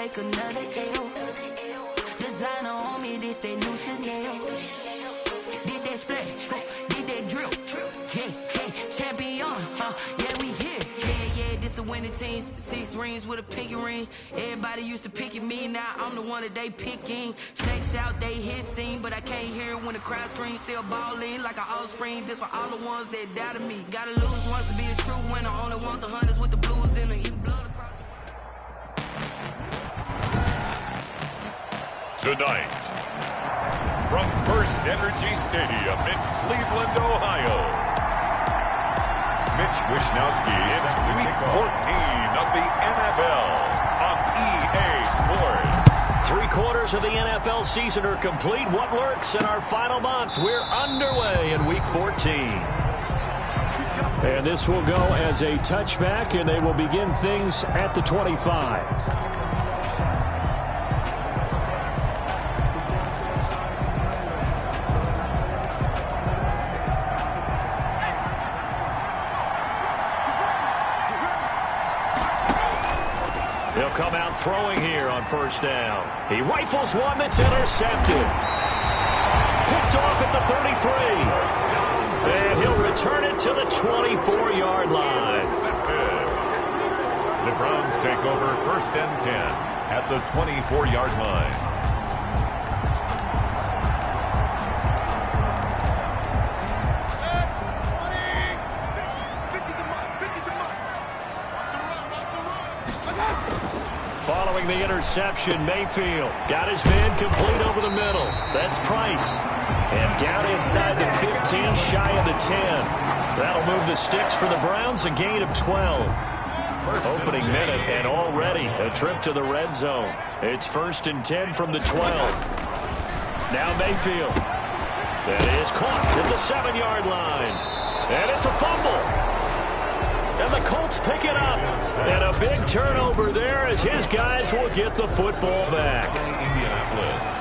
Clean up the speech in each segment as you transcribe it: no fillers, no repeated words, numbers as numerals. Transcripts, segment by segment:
take another L. Designer on me, this that new Chanel. Did that splash, did that drill. Yeah, champion, yeah, we here. Yeah, this the winning team. 6 rings with a pinky ring. Everybody used to pick at me, now I'm the one that they picking. Snakes out, they hit scene, but I can't hear it when the crowd screams. Still balling like an offspring. This for all the ones that doubted me. Gotta lose once to be a true winner. Only want the hunters with the blues in them. Even blood across the... Tonight, from First Energy Stadium in Cleveland, Ohio, Mitch Wishnowski is Week 14 of the NFL on EA Sports. 3/4 of the NFL season are complete. What lurks in our final month? We're underway in Week 14. And this will go as a touchback, and they will begin things at the 25. They'll come out throwing here on first down. He rifles one that's intercepted. Picked off at the 33. And he'll return it to the 24-yard line. The Browns take over first and 10 at the 24-yard line. Following the interception, Mayfield got his man complete over the middle. That's Price. And down inside the 15, shy of the 10. That'll move the sticks for the Browns, a gain of 12. Opening minute, and already a trip to the red zone. It's first and 10 from the 12. Now Mayfield. That is caught at the 7-yard line. And it's a fumble. And the Colts pick it up. And a big turnover there as his guys will get the football back. Indianapolis.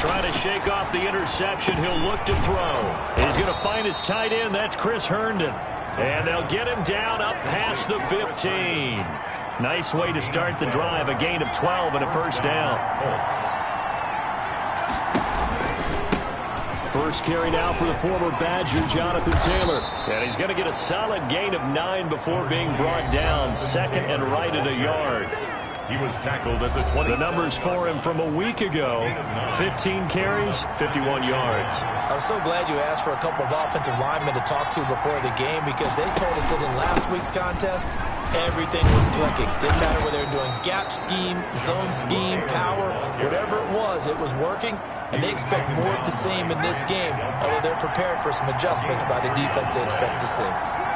Trying to shake off the interception. He'll look to throw. He's going to find his tight end. That's Chris Herndon. And they'll get him down up past the 15. Nice way to start the drive. A gain of 12 and a first down. First carry now for the former Badger, Jonathan Taylor. And he's going to get a solid gain of 9 before being brought down. Second and right at a yard. He was tackled at the 20. The numbers for him from a week ago. 15 carries, 51 yards. I'm so glad you asked for a couple of offensive linemen to talk to before the game, because they told us that in last week's contest, everything was clicking. Didn't matter whether they were doing gap scheme, zone scheme, power, whatever it was working. And they expect more of the same in this game, although they're prepared for some adjustments by the defense they expect to see.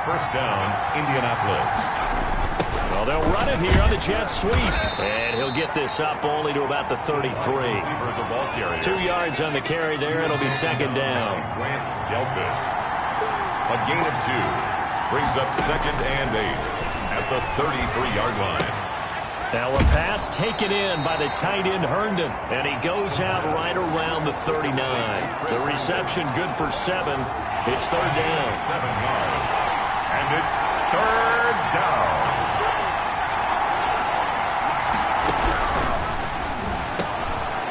First down, Indianapolis. Well, they'll run it here on the jet sweep. And he'll get this up only to about the 33. 2 yards on the carry there. It'll be second down. Grant Delpit. A gain of 2. Brings up second and 8 at the 33-yard line. Now a pass taken in by the tight end Herndon. And he goes out right around the 39. The reception good for 7. It's third down. 7 yards. And it's third down.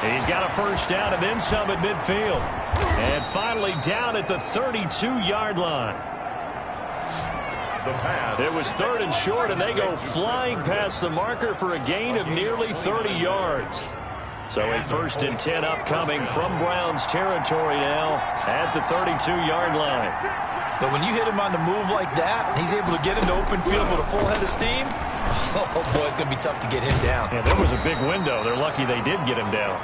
He's got a first down and then some at midfield. And finally down at the 32-yard line. It was third and short, and they go flying past the marker for a gain of nearly 30 yards. So a first and 10 upcoming from Browns territory now at the 32-yard line. But when you hit him on the move like that, and he's able to get into open field with a full head of steam, oh boy, it's going to be tough to get him down. Yeah, there was a big window. They're lucky they did get him down.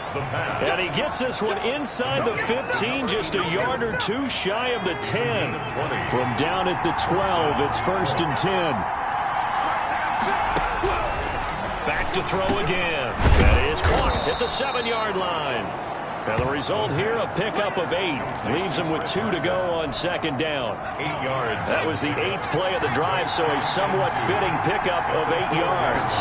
And he gets this one inside the 15, just a yard or 2 shy of the 10. From down at the 12, it's first and 10. Back to throw again. That is caught at the 7-yard line. Now the result here, a pickup of 8. Leaves him with 2 to go on second down. 8 yards. That was the 8th play of the drive, so a somewhat fitting pickup of 8 yards.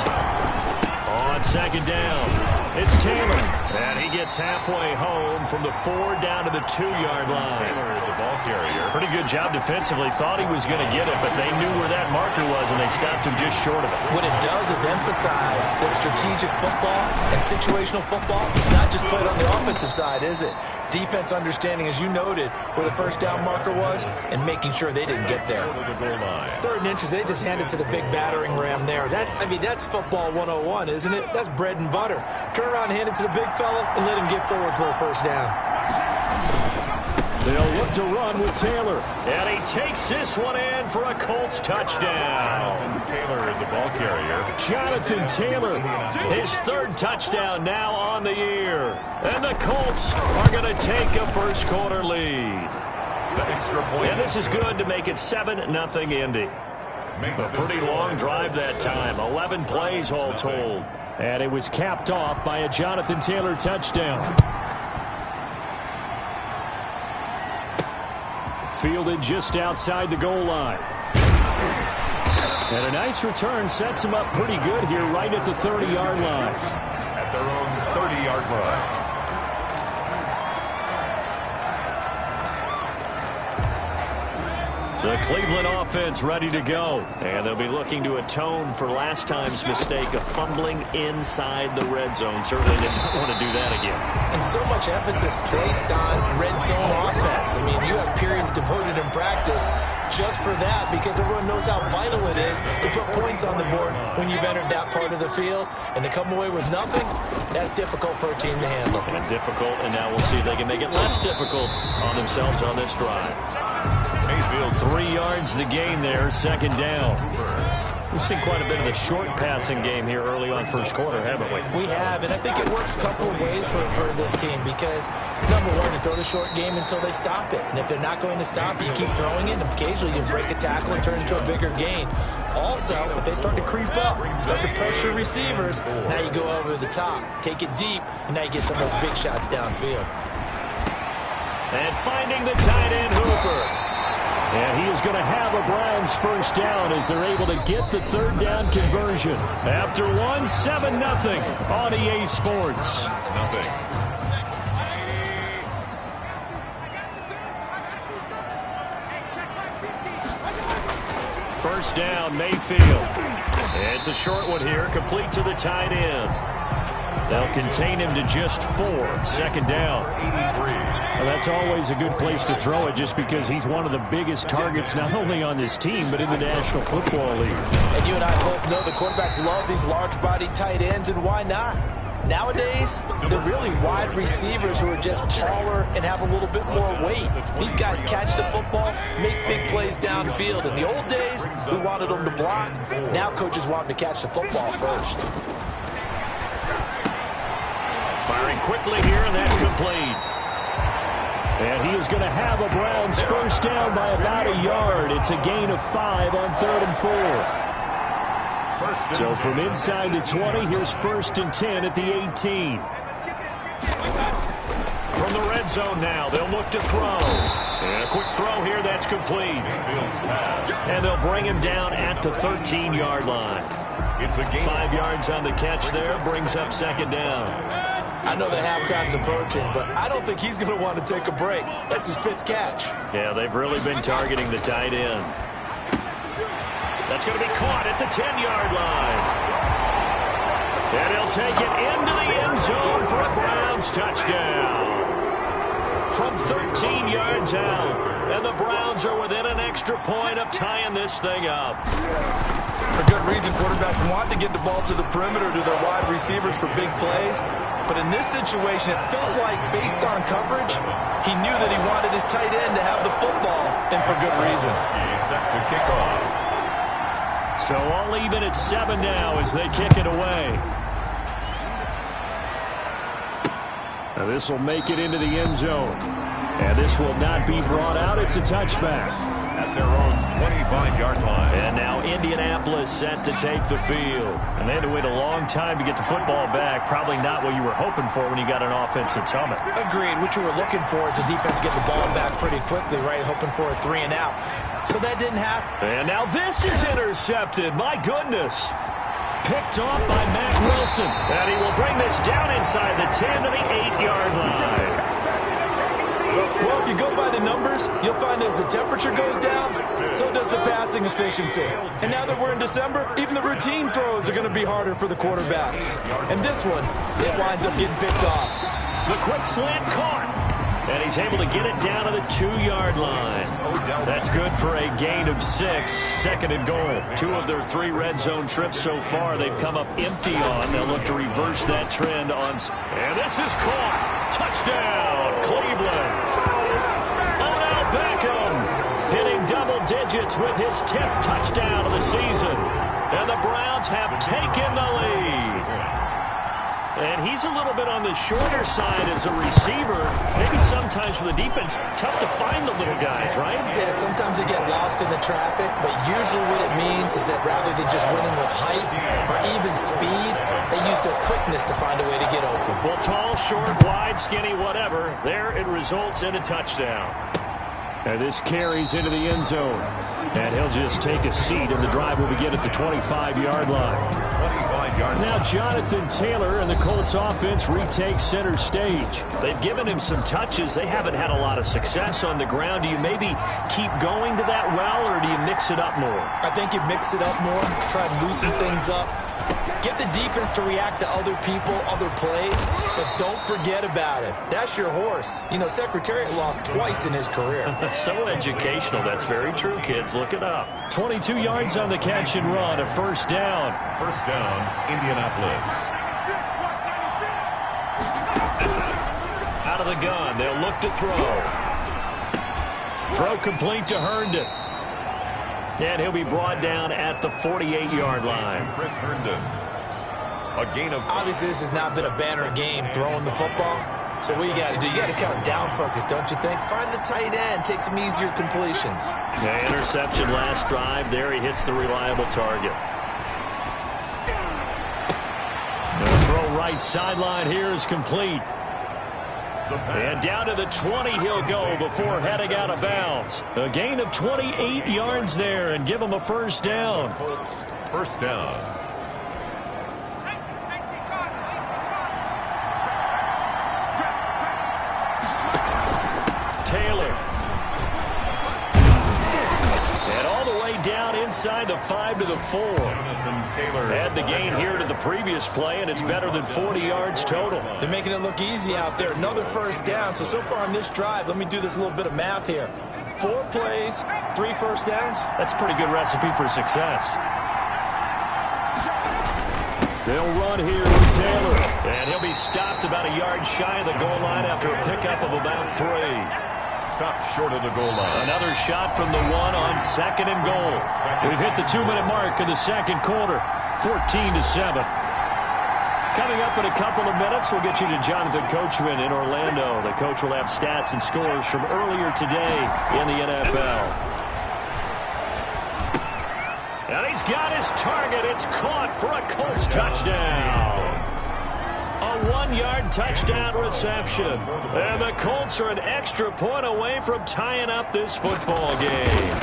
On second down, it's Taylor. And he gets halfway home from the 4 down to the 2-yard line. Taylor is the ball carrier. Pretty good job defensively. Thought he was going to get it, but they knew where that marker was, and they stopped him just short of it. What it does is emphasize that strategic football and situational football is not just played on the offensive side, is it? Defense understanding, as you noted, where the first down marker was and making sure they didn't get there. 3rd and inches, they just handed to the big battering ram there. That's football 101, isn't it? That's bread and butter. Turn around, hand it to the big fella, and let him get forward for a first down. They'll look to run with Taylor. And he takes this one in for a Colts touchdown. Taylor is the ball carrier. Jonathan Taylor. His 3rd touchdown now on the year. And the Colts are going to take a first-quarter lead. The extra point. And this is good to make it 7-0 Indy. A pretty long drive that time. 11 plays all told. And it was capped off by a Jonathan Taylor touchdown. Fielded just outside the goal line. And a nice return sets him up pretty good here right at the 30-yard line. At their own 30-yard line. The Cleveland offense ready to go. And they'll be looking to atone for last time's mistake of fumbling inside the red zone. Certainly they don't want to do that again. And so much emphasis placed on red zone offense. I mean, you have periods devoted in practice just for that because everyone knows how vital it is to put points on the board when you've entered that part of the field. And to come away with nothing, that's difficult for a team to handle. And difficult, and now we'll see if they can make it less difficult on themselves on this drive. 3 yards the gain there, 2nd down. We've seen quite a bit of the short passing game here early on first quarter, haven't we? We have, and I think it works a couple of ways for this team because, number one, you throw the short game until they stop it. And if they're not going to stop it, you keep throwing it, and occasionally you break a tackle and turn it into a bigger gain. Also, if they start to creep up, start to pressure receivers, now you go over the top, take it deep, and now you get some of those big shots downfield. And finding the tight end, Hooper. And he is going to have a Browns first down as they're able to get the 3rd down conversion. After 7-0 on EA Sports. Nothing. First down, Mayfield. It's a short one here, complete to the tight end. They'll contain him to just 4. 2nd down. 83. Well, that's always a good place to throw it just because he's one of the biggest targets not only on this team but in the National Football League. And you and I both know the quarterbacks love these large-bodied tight ends, and why not? Nowadays, they're really wide receivers who are just taller and have a little bit more weight. These guys catch the football, make big plays downfield. In the old days, we wanted them to block. Now coaches want them to catch the football first. Firing quickly here, and that's complete. And he is going to have a Browns first down by about a yard. It's a gain of 5 on 3rd and 4. So from inside the 20, here's 1st and 10 at the 18. From the red zone now, they'll look to throw. And a quick throw here, that's complete. And they'll bring him down at the 13-yard line. 5 yards on the catch there, brings up 2nd down. I know that halftime's approaching, but I don't think he's going to want to take a break. That's his 5th catch. Yeah, they've really been targeting the tight end. That's going to be caught at the 10-yard line. And he'll take it into the end zone for a Browns touchdown. From 13 yards out, and the Browns are within an extra point of tying this thing up. For good reason, quarterbacks want to get the ball to the perimeter to their wide receivers for big plays. But in this situation, it felt like, based on coverage, he knew that he wanted his tight end to have the football, and for good reason. He's set to kick off. So all even at 7 now as they kick it away. Now this will make it into the end zone. And this will not be brought out. It's a touchback. At their own 25-yard line. And now Indianapolis set to take the field. And they had to wait a long time to get the football back. Probably not what you were hoping for when you got an offense that's humming. Agreed. What you were looking for is the defense get the ball back pretty quickly, right? Hoping for a 3 and out. So that didn't happen. And now this is intercepted. My goodness. picked off by Matt Wilson. And he will bring this down inside the 10 to the 8-yard line. Well, if you go by the numbers, you'll find as the temperature goes down, so does the passing efficiency. And now that we're in December, even the routine throws are going to be harder for the quarterbacks. And this one, it winds up getting picked off. The quick slant caught. And he's able to get it down to the 2-yard line. That's good for a gain of 6, second and goal. 2 of their 3 red zone trips so far they've come up empty on. They'll look to reverse that trend on. And this is caught. Touchdown, Cleveland. Odell Beckham hitting double digits with his 10th touchdown of the season. And the Browns have taken the lead. And he's a little bit on the shorter side as a receiver. Maybe sometimes for the defense, tough to find the little guys, right? Yeah, sometimes they get lost in the traffic, but usually what it means is that rather than just winning with height or even speed, they use their quickness to find a way to get open. Well, tall, short, wide, skinny, whatever, there it results in a touchdown. And this carries into the end zone. And he'll just take a seat, and the drive will begin at the 25-yard line. Now Jonathan Taylor and the Colts offense retakes center stage. They've given him some touches. They haven't had a lot of success on the ground. Do you maybe keep going to that well, or do you mix it up more? I think you mix it up more, try to loosen things up. Get the defense to react to other people, other plays, but don't forget about it. That's your horse. You know, Secretariat lost twice in his career. So educational. That's very true, kids. Look it up. 22 yards on the catch and run, a first down. First down, Indianapolis. Out of the gun, they'll look to throw. Throw complete to Herndon. And he'll be brought down at the 48-yard line. Chris Herndon. A gain of... Obviously, this has not been a banner game throwing the football. So what you got to do, you got to kind of down focus, don't you think? Find the tight end, take some easier completions. The interception last drive. There he hits the reliable target. The throw right sideline here is complete. And down to the 20 he'll go before heading out of bounds. A gain of 28 yards there and give him a first down. First down. Taylor. And all the way down inside the 5 to the 4. Add the gain here to the previous play, and it's better than 40 yards total. They're making it look easy out there. Another first down. So far on this drive, let me do this little bit of math here. 4 plays, 3 first downs. That's a pretty good recipe for success. They'll run here with Taylor. And he'll be stopped about a yard shy of the goal line after a pickup of about 3. Stopped short of the goal line. Another shot from the 1 on second and goal. We've hit the 2-minute mark of the second quarter. 14-7. Coming up in a couple of minutes, we'll get you to Jonathan Coachman in Orlando. The coach will have stats and scores from earlier today in the NFL. And he's got his target. It's caught for a Colts touchdown. A 1-yard touchdown reception. And the Colts are an extra point away from tying up this football game.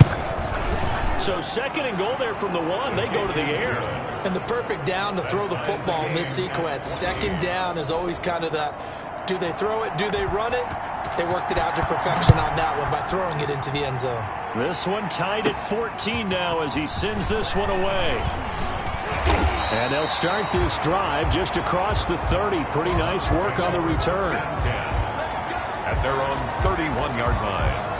So second and goal there from the 1. They go to the air. And the perfect down to throw the football in this sequence. Second down is always kind of the, do they throw it, do they run it? They worked it out to perfection on that one by throwing it into the end zone. This one tied at 14 now as he sends this one away. And they'll start this drive just across the 30. Pretty nice work on the return. At their own 31-yard line.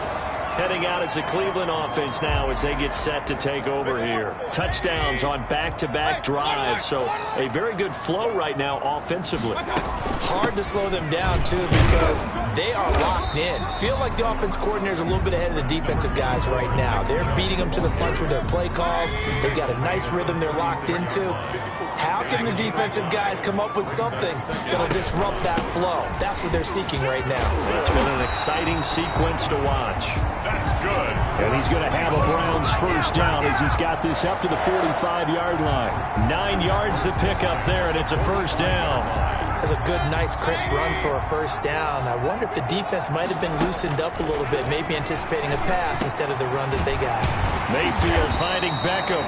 Heading out as the Cleveland offense now as they get set to take over here. Touchdowns on back-to-back drives, so a very good flow right now offensively. Hard to slow them down, too, because they are locked in. Feel like the offense coordinator is a little bit ahead of the defensive guys right now. They're beating them to the punch with their play calls. They've got a nice rhythm they're locked into. How can the defensive guys come up with something that'll disrupt that flow? That's what they're seeking right now. It's been an exciting sequence to watch. That's good. And he's going to have a Browns first down as he's got this up to the 45-yard line. 9 yards to pick up there, and it's a first down. That's a good, nice, crisp run for a first down. I wonder if the defense might have been loosened up a little bit, maybe anticipating a pass instead of the run that they got. Mayfield finding Beckham.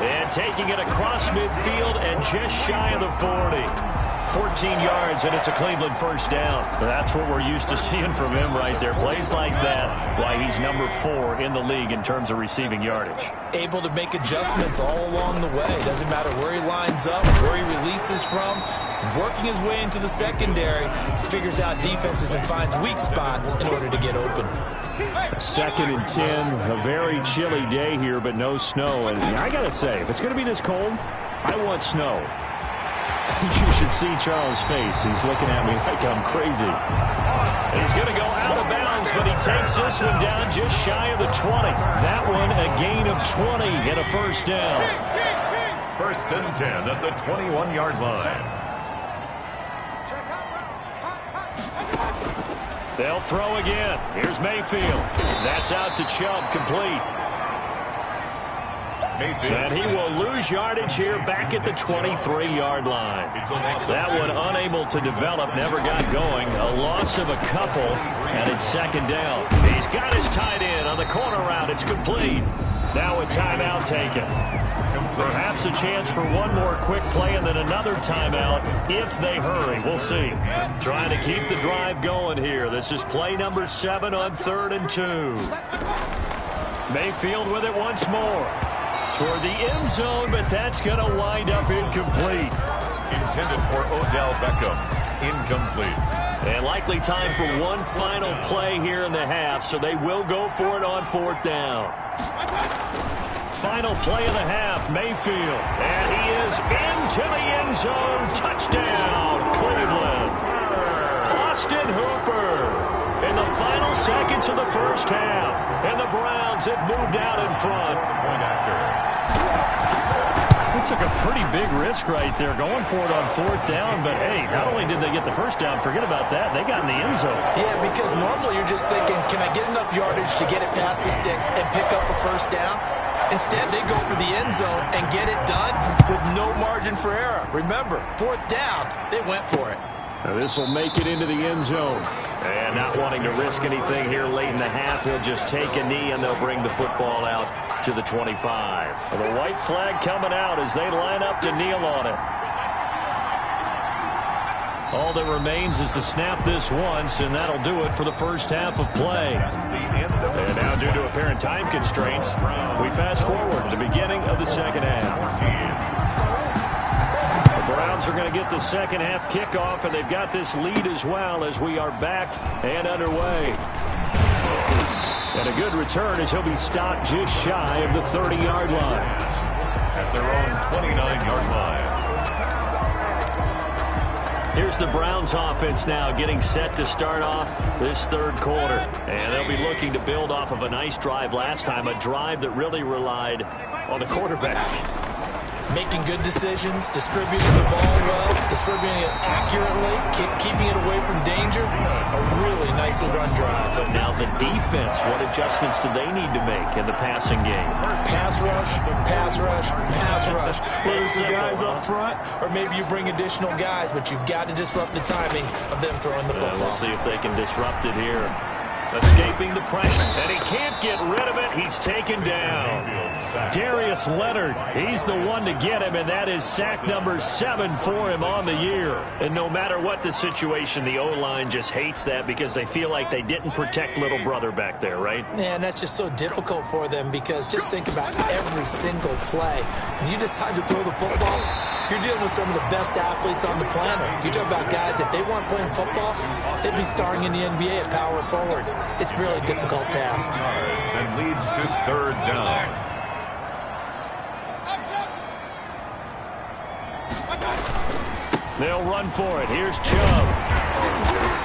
And taking it across midfield and just shy of the 40. 14 yards, and it's a Cleveland first down. That's what we're used to seeing from him right there. Plays like that, why he's number 4 in the league in terms of receiving yardage. Able to make adjustments all along the way. Doesn't matter where he lines up, where he releases from. Working his way into the secondary, figures out defenses and finds weak spots in order to get open. 2nd and 10, a very chilly day here, but no snow. And I got to say, if it's going to be this cold, I want snow. You should see Charles' face. He's looking at me like I'm crazy. He's going to go out of bounds, but he takes this one down just shy of the 20. That one a gain of 20 and a first down. 1st and 10 at the 21-yard line. They'll throw again. Here's Mayfield. That's out to Chubb, complete. And he will lose yardage here back at the 23-yard line. That one unable to develop, never got going. A loss of a couple, and it's 2nd down. He's got his tight end on the corner route. It's complete. Now a timeout taken. Perhaps a chance for one more quick play and then another timeout if they hurry. We'll see. Trying to keep the drive going here. This is play number 7 on 3rd and 2. Mayfield with it once more. Toward the end zone, but that's going to wind up incomplete. Intended for Odell Beckham. Incomplete. And likely time for one final play here in the half, so they will go for it on 4th down. Final play of the half, Mayfield. And he is into the end zone. Touchdown, Cleveland. Austin Hooper in the final seconds of the first half. And the Browns have moved out in front. Point after. They took a pretty big risk right there going for it on 4th down. But, hey, not only did they get the first down, forget about that, they got in the end zone. Yeah, because normally you're just thinking, can I get enough yardage to get it past the sticks and pick up the first down? Instead, they go for the end zone and get it done with no margin for error. Remember, 4th down, they went for it. Now this will make it into the end zone. And not wanting to risk anything here late in the half, he'll just take a knee and they'll bring the football out to the 25. And the white flag coming out as they line up to kneel on it. All that remains is to snap this once, and that'll do it for the first half of play. And now, due to apparent time constraints, we fast forward to the beginning of the 2nd half. The Browns are going to get the 2nd half kickoff, and they've got this lead as well as we are back and underway. And a good return as he'll be stopped just shy of the 30-yard line. At their own 29-yard line. Here's the Browns offense now getting set to start off this 3rd quarter. And they'll be looking to build off of a nice drive last time, a drive that really relied on the quarterback. Making good decisions, distributing the ball well, distributing it accurately, keeping it away from danger. A really nicely run drive. But now the defense, what adjustments do they need to make in the passing game? Pass rush, pass rush, pass rush. Whether it's the guys up front or maybe you bring additional guys, but you've got to disrupt the timing of them throwing the football. We'll see if they can disrupt it here. Escaping the pressure, and he can't get rid of it. He's taken down. Darius Leonard, he's the one to get him, and that is sack number 7 for him on the year. And no matter what the situation, the O-line just hates that because they feel like they didn't protect little brother back there, right? Yeah, and that's just so difficult for them because just think about every single play. When you decide to throw the football, you're dealing with some of the best athletes on the planet. You talk about guys, if they weren't playing football, they'd be starring in the NBA at power forward. It's a really difficult task. And leads to 3rd down. They'll run for it. Here's Chubb.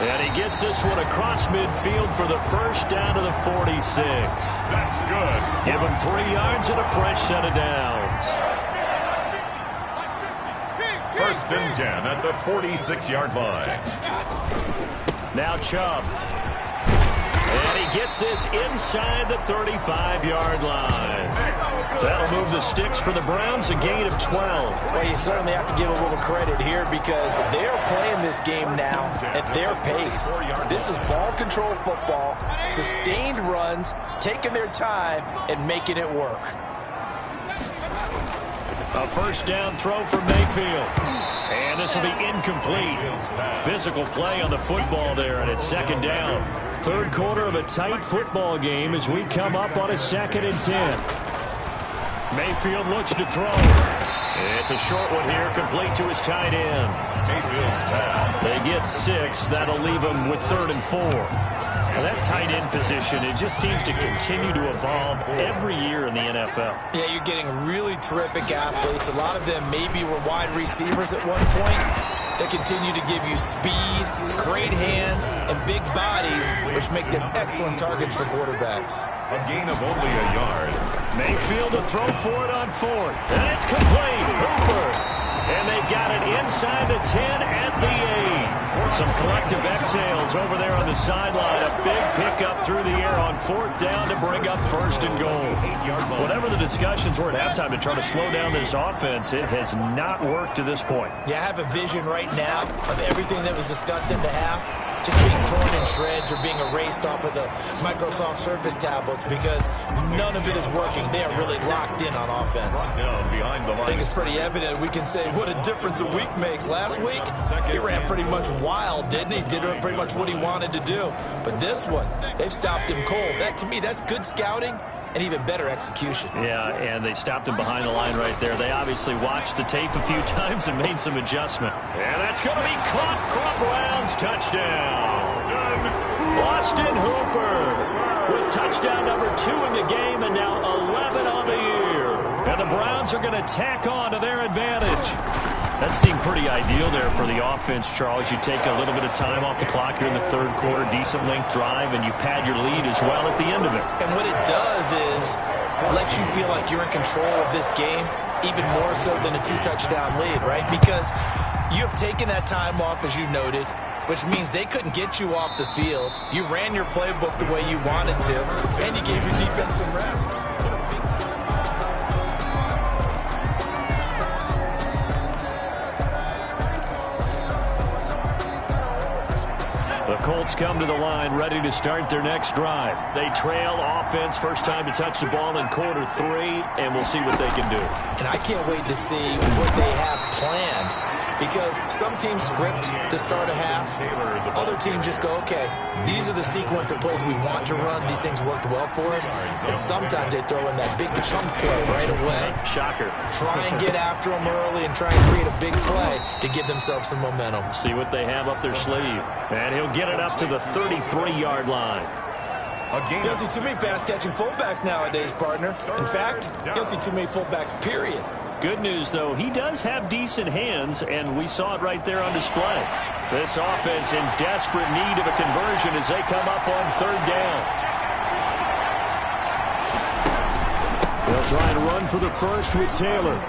And he gets this one across midfield for the first down to the 46. That's good. Give him 3 yards and a fresh set of downs. 1st and 10 at the 46-yard line. Now Chubb. And he gets this inside the 35-yard line. That'll move the sticks for the Browns, a gain of 12. Well, you certainly have to give a little credit here because they're playing this game now at their pace. This is ball control football, sustained runs, taking their time, and making it work. A first down throw for Mayfield. And this will be incomplete. Physical play on the football there, and it's second down. Third quarter of a tight football game as we come up on a 2nd and 10. Mayfield looks to throw. It's a short one here, complete to his tight end. They get 6. That'll leave them with 3rd and 4. Well, that tight end position, it just seems to continue to evolve every year in the NFL. Yeah, you're getting really terrific athletes. A lot of them maybe were wide receivers at one point. They continue to give you speed, great hands, and big bodies, which make them excellent targets for quarterbacks. A gain of only a yard. Mayfield to throw for it on 4th. And it's complete. Hooper. And they got it inside the 10 at the 8. Some collective exhales over there on the sideline. A big pickup through the air on 4th down to bring up 1st and goal. Whatever the discussions were at halftime to try to slow down this offense, it has not worked to this point. Yeah, I have a vision right now of everything that was discussed in the half just being torn in shreds or being erased off of the Microsoft Surface tablets because none of it is working. They are really locked in on offense. I think it's pretty evident. We can say what a difference a week makes. Last week, he ran pretty much wild, didn't he? Did pretty much what he wanted to do. But this one, they've stopped him cold. That, to me, that's good scouting and even better execution. Yeah, and they stopped him behind the line right there. They obviously watched the tape a few times and made some adjustment. And that's going to be caught from Browns. Touchdown. Austin Hooper with touchdown number 2 in the game and now 11 on the year. And the Browns are going to tack on to their advantage. That seemed pretty ideal there for the offense, Charles. You take a little bit of time off the clock here in the third quarter, decent length drive, and you pad your lead as well at the end of it. And what it does is let you feel like you're in control of this game, even more so than a 2-touchdown lead, right? Because you have taken that time off, as you noted, which means they couldn't get you off the field. You ran your playbook the way you wanted to, and you gave your defense some rest. The Colts come to the line ready to start their next drive. They trail offense, first time to touch the ball in quarter 3, and we'll see what they can do. And I can't wait to see what they have planned because some teams script to start a half. Other teams just go, okay, these are the sequence of plays we want to run. These things worked well for us. And sometimes they throw in that big chunk play right away. Shocker. Try and get after them early and try and create a big play to give themselves some momentum. See what they have up their sleeve. And he'll get it up to the 33-yard line. You don't see too many pass-catching fullbacks nowadays, partner. In fact, you don't see too many fullbacks, period. Good news, though, he does have decent hands, and we saw it right there on display. This offense in desperate need of a conversion as they come up on 3rd down. They'll try and run for the first with Taylor.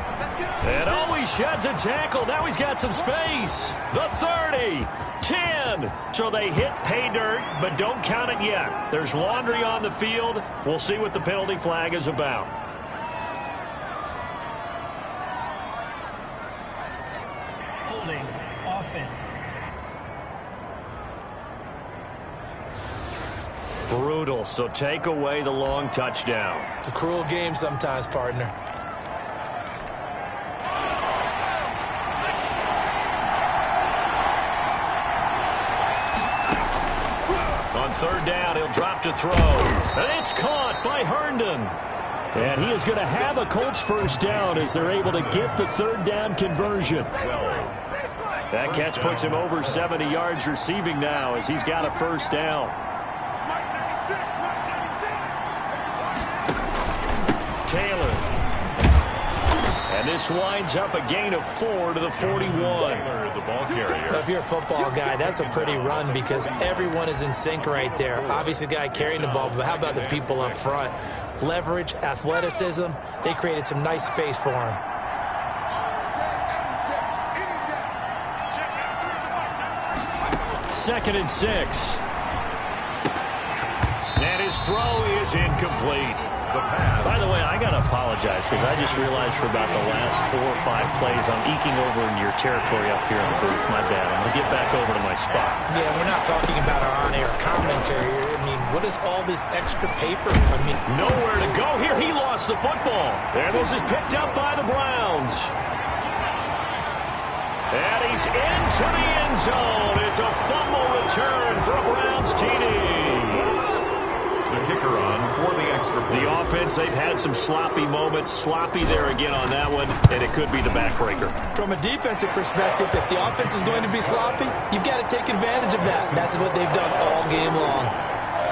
And he sheds a tackle. Now he's got some space. The 30, 10. So they hit pay dirt, but don't count it yet. There's laundry on the field. We'll see what the penalty flag is about. Holding offense. Brutal, so take away the long touchdown. It's a cruel game sometimes, partner. On 3rd down, he'll drop to throw. And it's caught by Herndon. And he is going to have a Colts first down as they're able to get the 3rd down conversion. That catch puts him over 70 yards receiving now as he's got a first down. Taylor. And this winds up a gain of 4 to the 41. The ball carrier. If you're a football guy, that's a pretty run because everyone is in sync right there. Obviously, the guy carrying the ball, but how about the people up front? Leverage, athleticism, they created some nice space for him. Second and 6. And his throw is incomplete. the pass. By the way, I got to apologize because I just realized for about the last 4 or 5 plays I'm eking over into your territory up here in the booth. My bad. I'm going to get back over to my spot. Yeah, we're not talking about our on-air commentary here. I mean, what is all this extra paper? I mean, nowhere to go here. He lost the football. And this is picked up by the Browns. And he's into the end zone. It's a fumble return for a Browns TD. The kicker on for the extra point. The offense, they've had some sloppy moments. Sloppy there again on that one, and it could be the backbreaker. From a defensive perspective, if the offense is going to be sloppy, you've got to take advantage of that. That's what they've done all game long.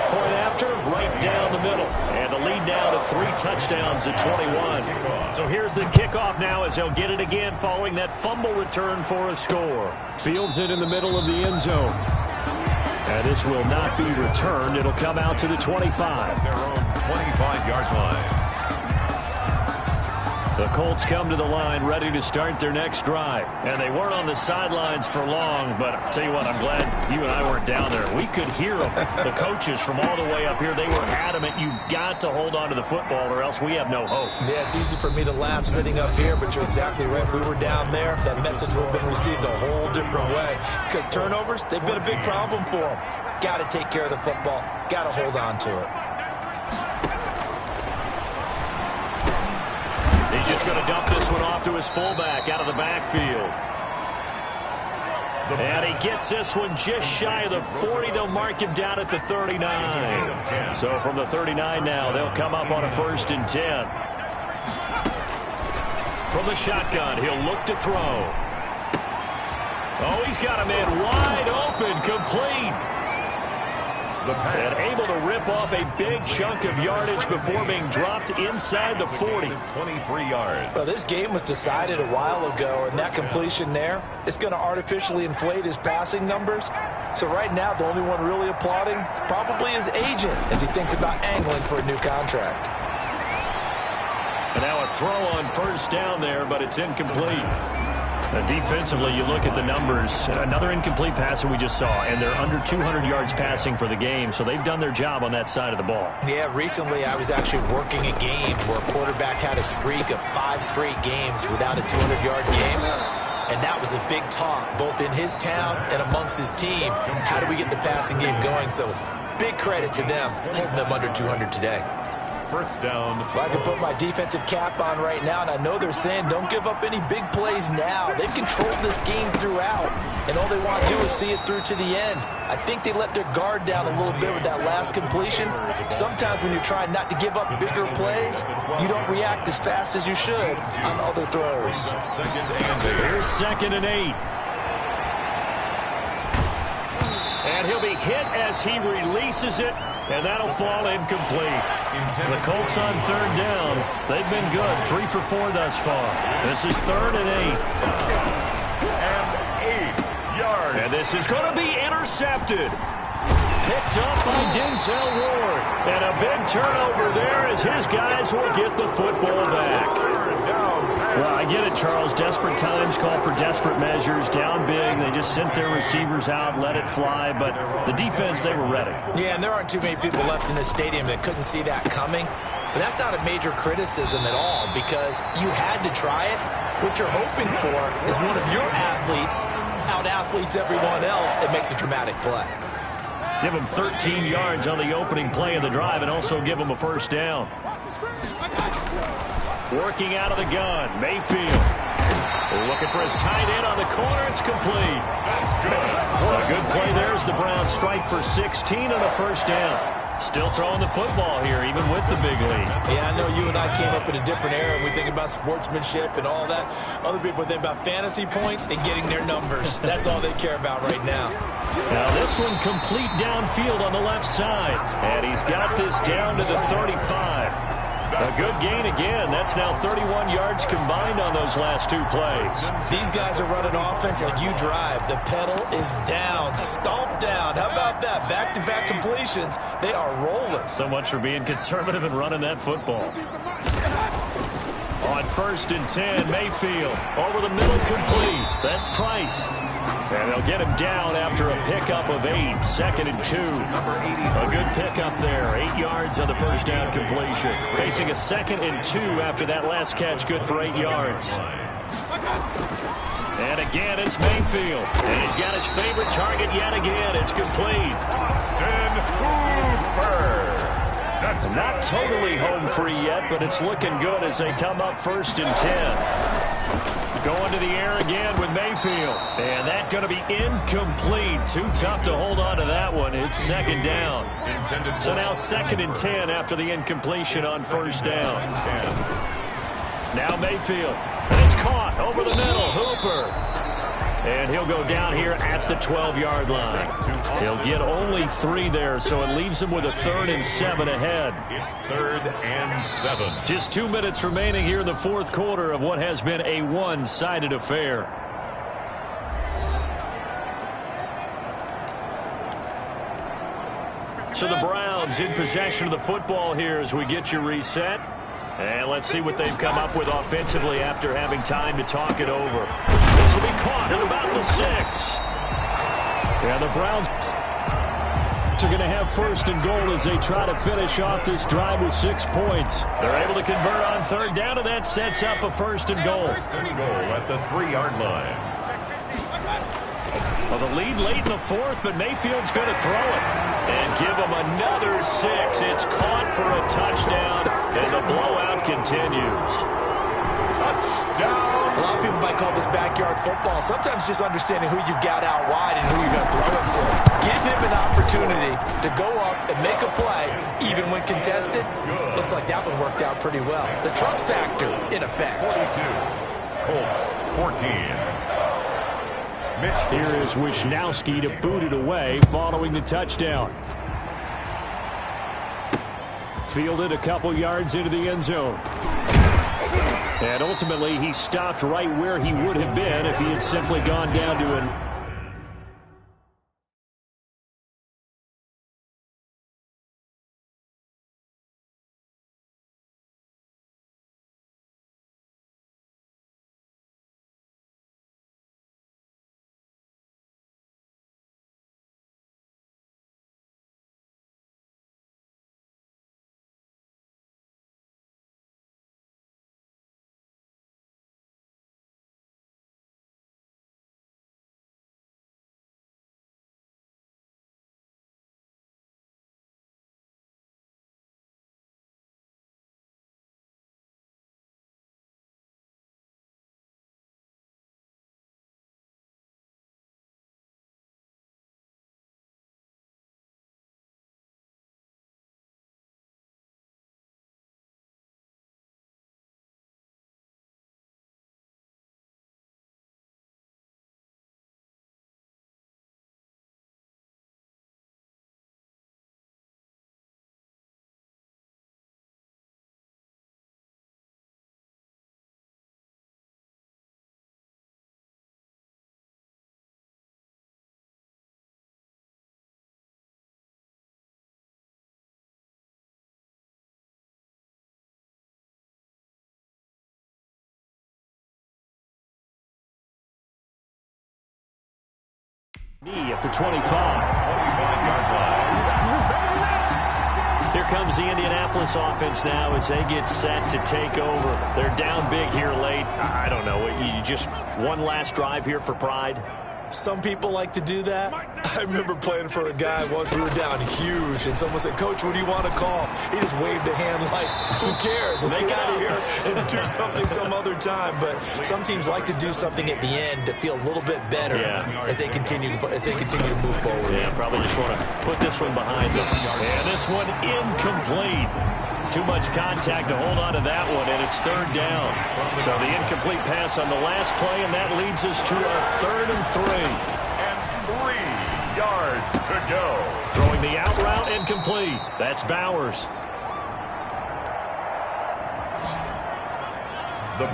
Point after, right down the middle. And the lead now to 3 touchdowns at 21. So here's the kickoff now as he'll get it again following that fumble return for a score. Fields it in the middle of the end zone. And this will not be returned. It'll come out to the 25. Their own 25-yard line. The Colts come to the line ready to start their next drive. And they weren't on the sidelines for long, but I'll tell you what, I'm glad you and I weren't down there. We could hear them, the coaches from all the way up here. They were adamant, you've got to hold on to the football or else we have no hope. Yeah, it's easy for me to laugh sitting up here, but you're exactly right. If we were down there, that message would have been received a whole different way. Because turnovers, they've been a big problem for them. Got to take care of the football. Got to hold on to it. He's just going to dump this one off to his fullback out of the backfield. And he gets this one just shy of the 40. They'll mark him down at the 39. So from the 39 now, they'll come up on a 1st and 10. From the shotgun, he'll look to throw. Oh, he's got a man wide open, complete. And able to rip off a big chunk of yardage before being dropped inside the 40. 23 yards. Well, this game was decided a while ago, and that completion there is going to artificially inflate his passing numbers. So right now, the only one really applauding probably his agent as he thinks about angling for a new contract. And now a throw on 1st down there, but it's incomplete. Defensively, you look at the numbers. Another incomplete pass that we just saw, and they're under 200 yards passing for the game, so they've done their job on that side of the ball. Yeah, recently I was actually working a game where a quarterback had a streak of 5 straight games without a 200-yard game, and that was a big talk, both in his town and amongst his team. How do we get the passing game going? So big credit to them, holding them under 200 today. 1st down. Well, I can put my defensive cap on right now, and I know they're saying don't give up any big plays now. They've controlled this game throughout, and all they want to do is see it through to the end. I think they let their guard down a little bit with that last completion. Sometimes when you're trying not to give up bigger plays, you don't react as fast as you should on other throws. Here's 2nd and 8. And he'll be hit as he releases it, and that'll fall incomplete. The Colts on 3rd down. They've been good, 3 for 4 thus far. This is 3rd and 8 yards. And this is going to be intercepted. Picked up by Denzel Ward. And a big turnover there as his guys will get the football back. Well, I get it, Charles. Desperate times call for desperate measures. Down big, they just sent their receivers out, let it fly. But the defense, they were ready. Yeah, and there aren't too many people left in this stadium that couldn't see that coming. But that's not a major criticism at all because you had to try it. What you're hoping for is one of your athletes out-athletes everyone else and makes a dramatic play. Give him 13 yards on the opening play of the drive and also give him a 1st down. Working out of the gun, Mayfield. Looking for his tight end on the corner. It's complete. That's good. A good play there as the Browns strike for 16 on a 1st down. Still throwing the football here, even with the big lead. Yeah, I know you and I came up in a different era, and we think about sportsmanship and all that. Other people think about fantasy points and getting their numbers. That's all they care about right now. Now this one complete downfield on the left side. And he's got this down to the 35. A good gain again. That's now 31 yards combined on those last 2 plays. These guys are running offense like you drive. The pedal is down, stomped down. How about that? Back-to-back completions. They are rolling. So much for being conservative and running that football. On 1st and 10, Mayfield over the middle, complete. That's Price. And they'll get him down after a pickup of 8, 2nd and 2. A good pickup there, 8 yards on the first down completion. Facing a 2nd and 2 after that last catch, good for 8 yards. And again, it's Mayfield. And he's got his favorite target yet again. It's complete. Austin Hooper. That's not totally home free yet, but it's looking good as they come up 1st and 10. Going to the air again with Mayfield. And that's going to be incomplete. Too tough to hold on to that one. It's 2nd down. So now 2nd and 10 after the incompletion on 1st down. Now Mayfield. And it's caught over the middle. Hooper. And he'll go down here at the 12-yard line. He'll get only 3 there, so it leaves him with a 3rd and 7 ahead. It's 3rd and 7. Just 2 minutes remaining here in the 4th quarter of what has been a one-sided affair. So the Browns in possession of the football here as we get you reset. And let's see what they've come up with offensively after having time to talk it over. This will be caught at about the 6. Yeah, the Browns are going to have 1st and goal as they try to finish off this drive with 6 points. They're able to convert on 3rd down, and that sets up a 1st and goal. 1st and goal at the 3-yard line. Well, the lead late in the 4th, but Mayfield's going to throw it and give him another 6. It's caught for a touchdown, and the blowout continues. Touchdown. A lot of people might call this backyard football. Sometimes just understanding who you've got out wide and who you're going to throw it to. Give him an opportunity to go up and make a play, even when contested. Looks like that one worked out pretty well. The trust factor, in effect. 42. Colts, 14. Here is Wisnowski to boot it away following the touchdown. Fielded a couple yards into the end zone. And ultimately, he stopped right where he would have been if he had simply gone down to an... Knee at the 25. 25-yard line. Here comes the Indianapolis offense now as they get set to take over. They're down big here late. I don't know. You just one last drive here for pride. Some people like to do that. I remember playing for a guy once. We were down huge, and someone said, "Coach, what do you want to call?" He just waved a hand like, who cares? Let's get out of here and do something some other time. But some teams like to do something at the end to feel a little bit better as they continue to move forward. Yeah, probably just want to put this one behind them. And this one incomplete. Too much contact to hold on to that one, and it's 3rd down. So the incomplete pass on the last play, and that leads us to a 3rd and 3. And 3 yards to go. Throwing the out route incomplete. That's Bowers.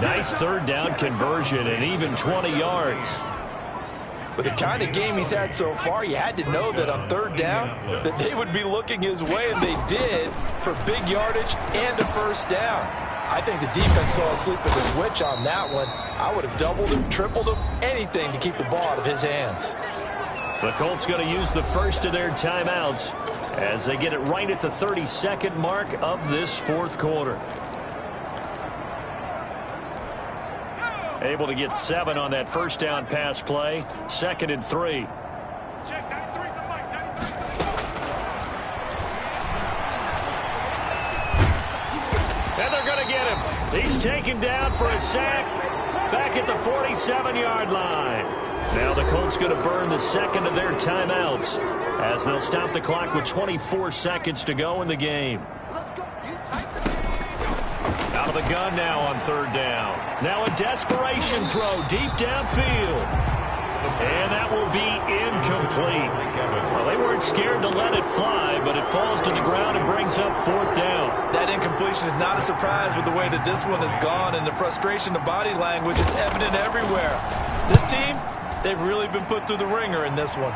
Nice 3rd down conversion and even 20 yards. With the kind of game he's had so far, you had to know that on 3rd down that they would be looking his way, and they did, for big yardage and a 1st down. I think the defense fell asleep at the switch on that one. I would have doubled him, tripled him, anything to keep the ball out of his hands. The Colts going to use the first of their timeouts as they get it right at the 32nd mark of this fourth quarter. Able to get 7 on that first down pass play. 2nd and 3. And they're going to get him. He's taken down for a sack back at the 47-yard line. Now the Colts going to burn the second of their timeouts as they'll stop the clock with 24 seconds to go in the game. Out of the gun now on 3rd down. Now a desperation throw deep downfield. And that will be incomplete. Well, they weren't scared to let it fly, but it falls to the ground and brings up 4th down. That incompletion is not a surprise with the way that this one has gone, and the frustration, the body language is evident everywhere. This team, they've really been put through the ringer in this one.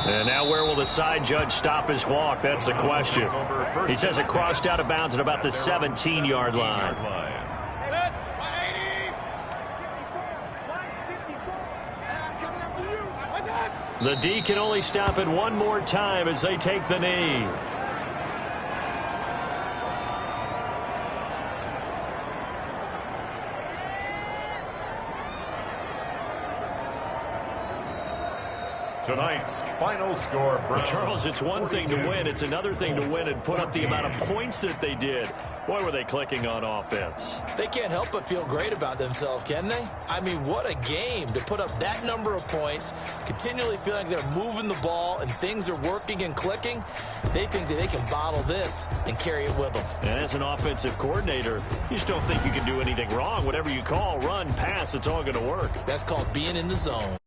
And now where will the side judge stop his walk? That's the question. He says it crossed out of bounds at about the 17-yard line. The D can only stop it one more time as they take the knee. Tonight's final score. Well, Charles, it's one thing to win. It's another thing to win and put up the amount of points that they did. Boy, were they clicking on offense. They can't help but feel great about themselves, can they? I mean, what a game to put up that number of points, continually feeling like they're moving the ball and things are working and clicking. They think that they can bottle this and carry it with them. And as an offensive coordinator, you just don't think you can do anything wrong. Whatever you call, run, pass, it's all going to work. That's called being in the zone.